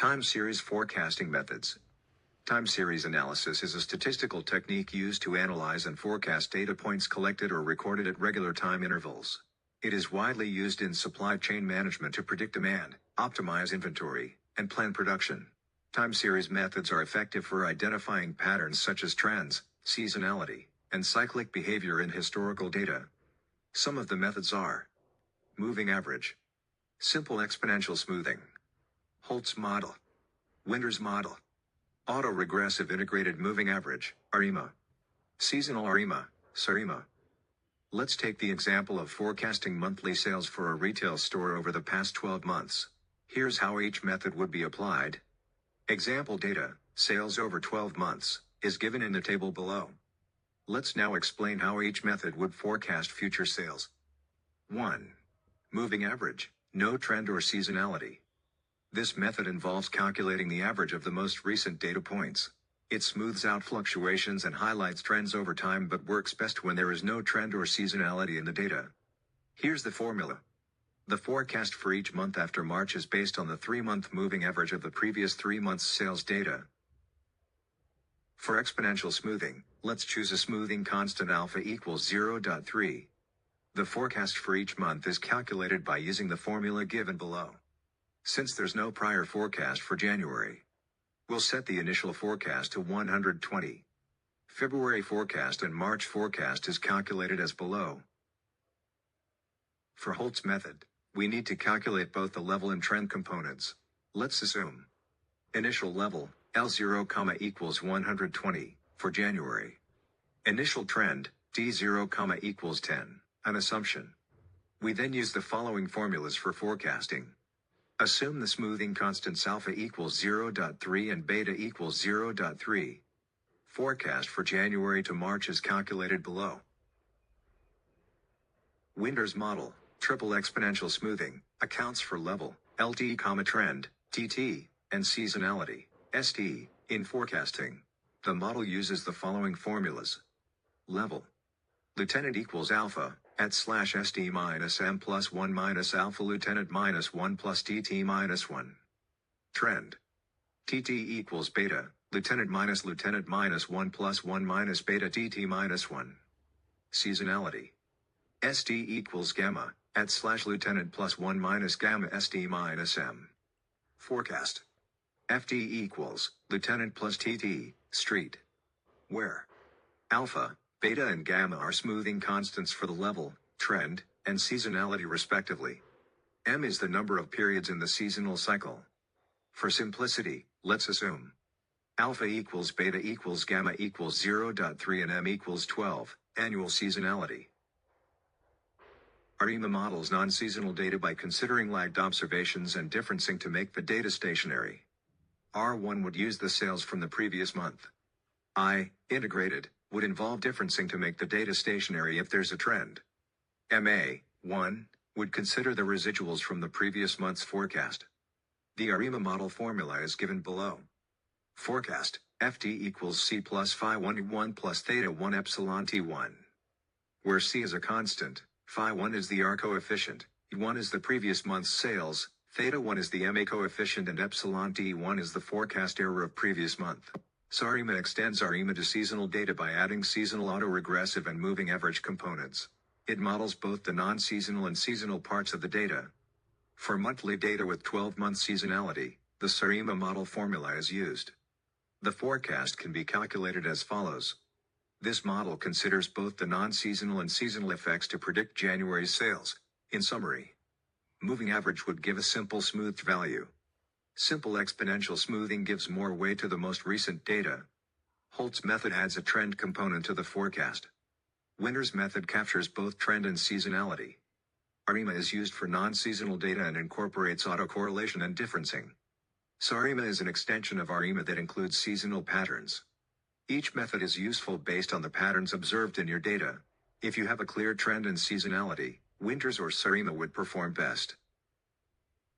Time series forecasting methods. Time series analysis is a statistical technique used to analyze and forecast data points collected or recorded at regular time intervals. It is widely used in supply chain management to predict demand, optimize inventory, and plan production. Time series methods are effective for identifying patterns such as trends, seasonality, and cyclic behavior in historical data. Some of the methods are: moving average, simple exponential smoothing, Holt's model, Winter's model, autoregressive integrated moving average, ARIMA, seasonal ARIMA, SARIMA. Let's take the example of forecasting monthly sales for a retail store over the past 12 months. Here's how each method would be applied. Example data, sales over 12 months, is given in the table below. Let's now explain how each method would forecast future sales. 1. Moving average, no trend or seasonality. This method involves calculating the average of the most recent data points. It smooths out fluctuations and highlights trends over time but works best when there is no trend or seasonality in the data. Here's the formula. The forecast for each month after March is based on the 3-month moving average of the previous 3 months' sales data. For exponential smoothing, let's choose a smoothing constant alpha equals 0.3. The forecast for each month is calculated by using the formula given below. Since there's no prior forecast for January, we'll set the initial forecast to 120. February forecast and March forecast is calculated as below. For Holt's method, we need to calculate both the level and trend components. Let's assume initial level, L0, equals 120, for January. Initial trend, D0, equals 10, an assumption. We then use the following formulas for forecasting. Assume the smoothing constants alpha equals 0.3 and beta equals 0.3. Forecast for January to March is calculated below. Winter's model, triple exponential smoothing, accounts for level, LT, trend, TT, and seasonality, ST, in forecasting. The model uses the following formulas. Level. Lieutenant equals alpha, at /ST minus M plus 1 minus alpha lieutenant minus 1 plus TT minus 1. Trend. TT equals beta, lieutenant minus 1 plus 1 minus beta TT minus 1. Seasonality. ST equals gamma, at /lieutenant plus 1 minus gamma ST minus M. Forecast. FT equals, lieutenant plus TT, street. Where alpha, beta and gamma are smoothing constants for the level, trend, and seasonality respectively. M is the number of periods in the seasonal cycle. For simplicity, let's assume alpha equals beta equals gamma equals 0.3 and M equals 12, annual seasonality. ARIMA models non-seasonal data by considering lagged observations and differencing to make the data stationary. R1 would use the sales from the previous month. Integrated, would involve differencing to make the data stationary if there's a trend. MA1 would consider the residuals from the previous month's forecast. The ARIMA model formula is given below. Forecast, FT equals C plus phi 1 plus theta 1 epsilon T1. Where C is a constant, phi 1 is the R coefficient, E1 is the previous month's sales, theta 1 is the MA coefficient and epsilon T1 is the forecast error of previous month. SARIMA extends ARIMA to seasonal data by adding seasonal autoregressive and moving average components. It models both the non-seasonal and seasonal parts of the data. For monthly data with 12-month seasonality, the SARIMA model formula is used. The forecast can be calculated as follows. This model considers both the non-seasonal and seasonal effects to predict January's sales. In summary, moving average would give a simple smoothed value. Simple exponential smoothing gives more weight to the most recent data. Holt's method adds a trend component to the forecast. Winter's method captures both trend and seasonality. ARIMA is used for non-seasonal data and incorporates autocorrelation and differencing. SARIMA is an extension of ARIMA that includes seasonal patterns. Each method is useful based on the patterns observed in your data. If you have a clear trend and seasonality, Winter's or SARIMA would perform best.